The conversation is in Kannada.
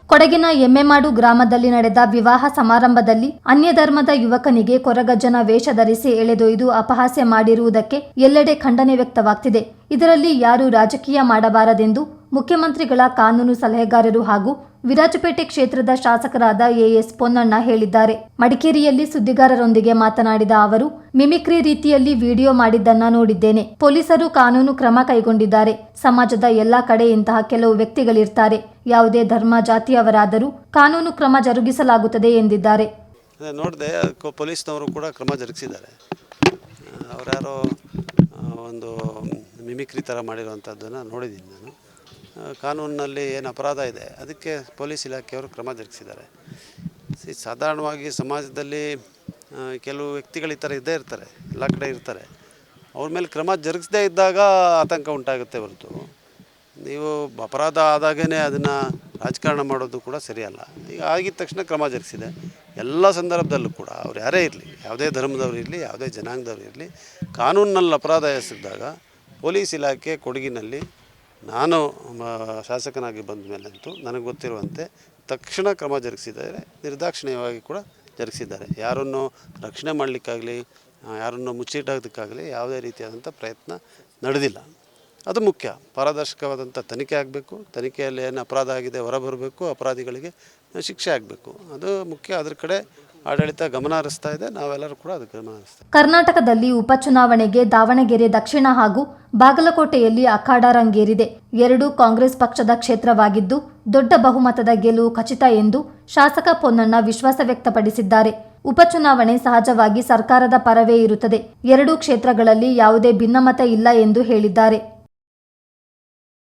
ಕೊಡಗಿನ ಎಮ್ಮೆಮಾಡು ಗ್ರಾಮದಲ್ಲಿ ನಡೆದ ವಿವಾಹ ಸಮಾರಂಭದಲ್ಲಿ ಅನ್ಯ ಧರ್ಮದ ಯುವಕನಿಗೆ ಕೊರಗಜ್ಜನ ವೇಷ ಧರಿಸಿ ಎಳೆದೊಯ್ದು ಅಪಹಾಸ್ಯ ಮಾಡಿರುವುದಕ್ಕೆ ಎಲ್ಲೆಡೆ ಖಂಡನೆ ವ್ಯಕ್ತವಾಗ್ತಿದೆ. ಇದರಲ್ಲಿ ಯಾರೂ ರಾಜಕೀಯ ಮಾಡಬಾರದೆಂದು ಮುಖ್ಯಮಂತ್ರಿಗಳ ಕಾನೂನು ಸಲಹೆಗಾರರು ಹಾಗೂ ವಿರಾಜಪೇಟೆ ಕ್ಷೇತ್ರದ ಶಾಸಕರಾದ ಎಎಸ್ ಪೊನ್ನಣ್ಣ ಹೇಳಿದ್ದಾರೆ. ಮಡಿಕೇರಿಯಲ್ಲಿ ಸುದ್ದಿಗಾರರೊಂದಿಗೆ ಮಾತನಾಡಿದ ಅವರು, ಮಿಮಿಕ್ರಿ ರೀತಿಯಲ್ಲಿ ವಿಡಿಯೋ ಮಾಡಿದ್ದನ್ನ ನೋಡಿದ್ದೇನೆ. ಪೊಲೀಸರು ಕಾನೂನು ಕ್ರಮ ಕೈಗೊಂಡಿದ್ದಾರೆ. ಸಮಾಜದ ಎಲ್ಲಾ ಕಡೆ ಇಂತಹ ಕೆಲವು ವ್ಯಕ್ತಿಗಳಿರ್ತಾರೆ. ಯಾವುದೇ ಧರ್ಮ ಜಾತಿಯವರಾದರೂ ಕಾನೂನು ಕ್ರಮ ಜರುಗಿಸಲಾಗುತ್ತದೆ ಎಂದಿದ್ದಾರೆ. ನೋಡಿದೆ, ಪೊಲೀಸ್ನವರು ಕೂಡ ಕ್ರಮ ಜರುಗಿಸಿದ್ದಾರೆ. ಅವರ್ಯಾರೋ ಒಂದು ಮಿಮಿಕ್ರಿ ಥರ ಮಾಡಿರುವಂಥದ್ದನ್ನು ನೋಡಿದ್ದೀನಿ ನಾನು. ಕಾನೂನಿನಲ್ಲಿ ಏನು ಅಪರಾಧ ಇದೆ ಅದಕ್ಕೆ ಪೊಲೀಸ್ ಇಲಾಖೆಯವರು ಕ್ರಮ ಜರುಗಿಸಿದ್ದಾರೆ. ಸಾಧಾರಣವಾಗಿ ಸಮಾಜದಲ್ಲಿ ಕೆಲವು ವ್ಯಕ್ತಿಗಳು ಈ ಥರ ಇದ್ದೇ ಇರ್ತಾರೆ, ಎಲ್ಲ ಕಡೆ ಇರ್ತಾರೆ. ಅವ್ರ ಮೇಲೆ ಕ್ರಮ ಜರುಗಿಸದೇ ಇದ್ದಾಗ ಆತಂಕ ಉಂಟಾಗುತ್ತೆ ಹೊರತು ನೀವು ಅಪರಾಧ ಆದಾಗೇ ಅದನ್ನು ರಾಜಕಾರಣ ಮಾಡೋದು ಕೂಡ ಸರಿಯಲ್ಲ. ಈಗ ಆಗಿದ ತಕ್ಷಣ ಕ್ರಮ ಜರುಗಿಸಿದೆ. ಎಲ್ಲ ಸಂದರ್ಭದಲ್ಲೂ ಕೂಡ ಅವ್ರು ಯಾರೇ ಇರಲಿ, ಯಾವುದೇ ಧರ್ಮದವ್ರು ಇರಲಿ, ಯಾವುದೇ ಜನಾಂಗದವ್ರು ಇರಲಿ, ಕಾನೂನಿನಲ್ಲಿ ಅಪರಾಧ ಎಸಗಿದಾಗ ಪೊಲೀಸ್ ಇಲಾಖೆ ಕೊಡಗಿನಲ್ಲಿ ನಾನು ಶಾಸಕನಾಗಿ ಬಂದ ಮೇಲಂತೂ ನನಗೆ ಗೊತ್ತಿರುವಂತೆ ತಕ್ಷಣ ಕ್ರಮ ಜರುಗಿಸಿದ್ದಾರೆ. ನಿರ್ದಾಕ್ಷಿಣ್ಯವಾಗಿ ಕೂಡ ಜರುಗಿಸಿದ್ದಾರೆ. ಯಾರನ್ನು ರಕ್ಷಣೆ ಮಾಡಲಿಕ್ಕಾಗಲಿ, ಯಾರನ್ನು ಮುಚ್ಚಿಡೋದಕ್ಕಾಗಲಿ ಯಾವುದೇ ರೀತಿಯಾದಂಥ ಪ್ರಯತ್ನ ನಡೆದಿಲ್ಲ. ಅದು ಮುಖ್ಯ. ಪಾರದರ್ಶಕವಾದಂಥ ತನಿಖೆ ಆಗಬೇಕು. ತನಿಖೆಯಲ್ಲಿ ಏನು ಅಪರಾಧ ಆಗಿದೆ ಹೊರಬರಬೇಕು, ಅಪರಾಧಿಗಳಿಗೆ ಶಿಕ್ಷೆ ಆಗಬೇಕು. ಅದು ಮುಖ್ಯ. ಅದ್ರ ಕಡೆ ಆಡಳಿತ ಗಮನ ಹರಿಸ್ತಾ ಇದೆ. ನಾವೆಲ್ಲರೂ ಕೂಡ ಅದಕ್ಕೆ ಗಮನ ಹರಿಸ್ತಾ ಇದ್ದೀವಿ. ಕರ್ನಾಟಕದಲ್ಲಿ ಉಪಚುನಾವಣೆಗೆ ದಾವಣಗೆರೆ ದಕ್ಷಿಣ ಹಾಗೂ ಬಾಗಲಕೋಟೆಯಲ್ಲಿ ಅಖಾಡ ರಂಗೇರಿದೆ. ಎರಡೂ ಕಾಂಗ್ರೆಸ್ ಪಕ್ಷದ ಕ್ಷೇತ್ರವಾಗಿದ್ದು ದೊಡ್ಡ ಬಹುಮತದ ಗೆಲುವು ಖಚಿತ ಎಂದು ಶಾಸಕ ಪೊನ್ನಣ್ಣ ವಿಶ್ವಾಸ ವ್ಯಕ್ತಪಡಿಸಿದ್ದಾರೆ. ಉಪಚುನಾವಣೆ ಸಹಜವಾಗಿ ಸರ್ಕಾರದ ಪರವೇ ಇರುತ್ತದೆ. ಎರಡೂ ಕ್ಷೇತ್ರಗಳಲ್ಲಿ ಯಾವುದೇ ಭಿನ್ನಮತ ಇಲ್ಲ ಎಂದು ಹೇಳಿದ್ದಾರೆ.